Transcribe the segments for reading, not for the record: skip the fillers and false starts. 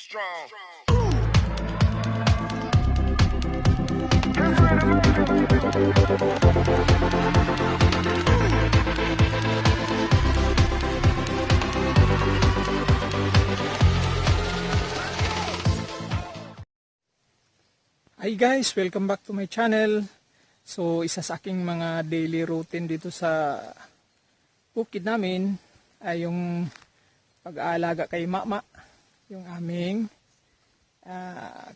strong. Hi guys, welcome back to my channel. So isa sa aking mga daily routine dito sa bukid namin ay yung pag-aalaga kay Mama, yung aming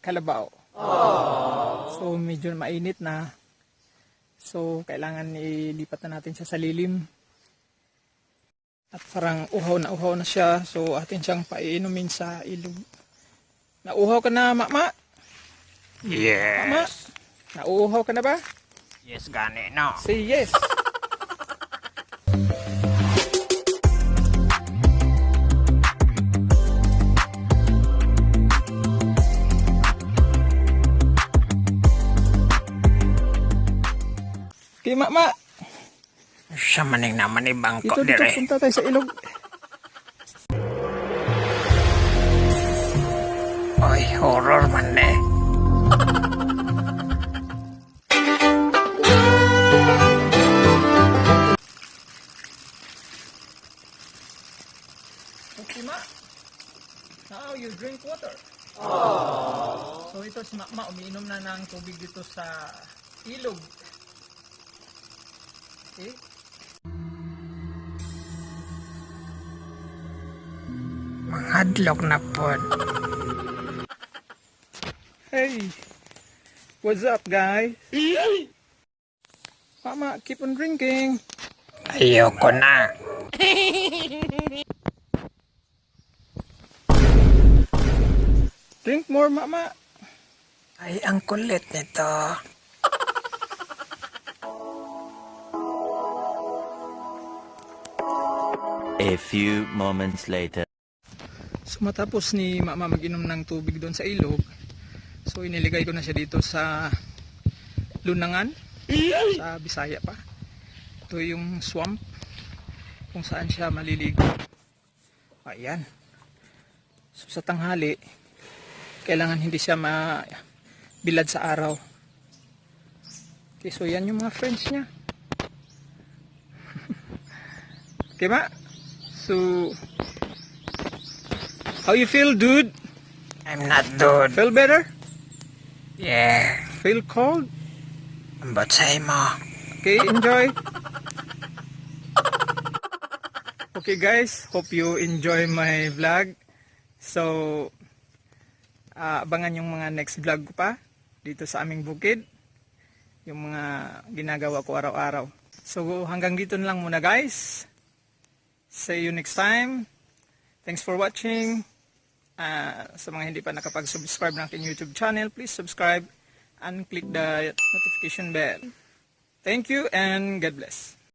kalabaw. So medyo mainit na. So kailangan ilipat na natin siya sa lilim. At parang uhaw na siya. So atin siyang paiinumin sa ilog. Nauhaw ka na, Mama? Yes. Mama, nauuhaw ka na ba? Yes, gani, no. Say yes. Okay, Mama. Siya maning naman ibangko Dito, dire. punta tayo sa ilog. Oy, horror man eh. Okay, Ma. Now you drink water. So ito si Mama, umiinom na ng tubig dito sa ilog. Okay? Manghadlok na pod. Hey, what's up, guys? Mama, keep on drinking. Ayoko na. Drink more, Mama. Ay, ang kulit nito. A few moments later. So matapos ni Mama mag-inom ng tubig doon sa ilog, so iniligay ko na siya dito sa Lunangan, sa Bisaya pa. Ito yung swamp kung saan siya maliligo. Ayan. So sa tanghali, kailangan hindi siya mabilad sa araw. Okay, so yan yung mga friends niya. Okay ba? So, how you feel, dude? I'm not dude. Feel better? Yeah. Feel cold? Ambot sa imo. Okay, enjoy. Okay guys, hope you enjoy my vlog. So, abangan yung mga next vlog ko pa dito sa aming bukid. Yung mga ginagawa ko araw-araw. So, hanggang dito na lang muna guys. See you next time. Thanks for watching. Sa mga hindi pa nakapag-subscribe ng aking YouTube channel, please subscribe and click the notification bell. Thank you and God bless.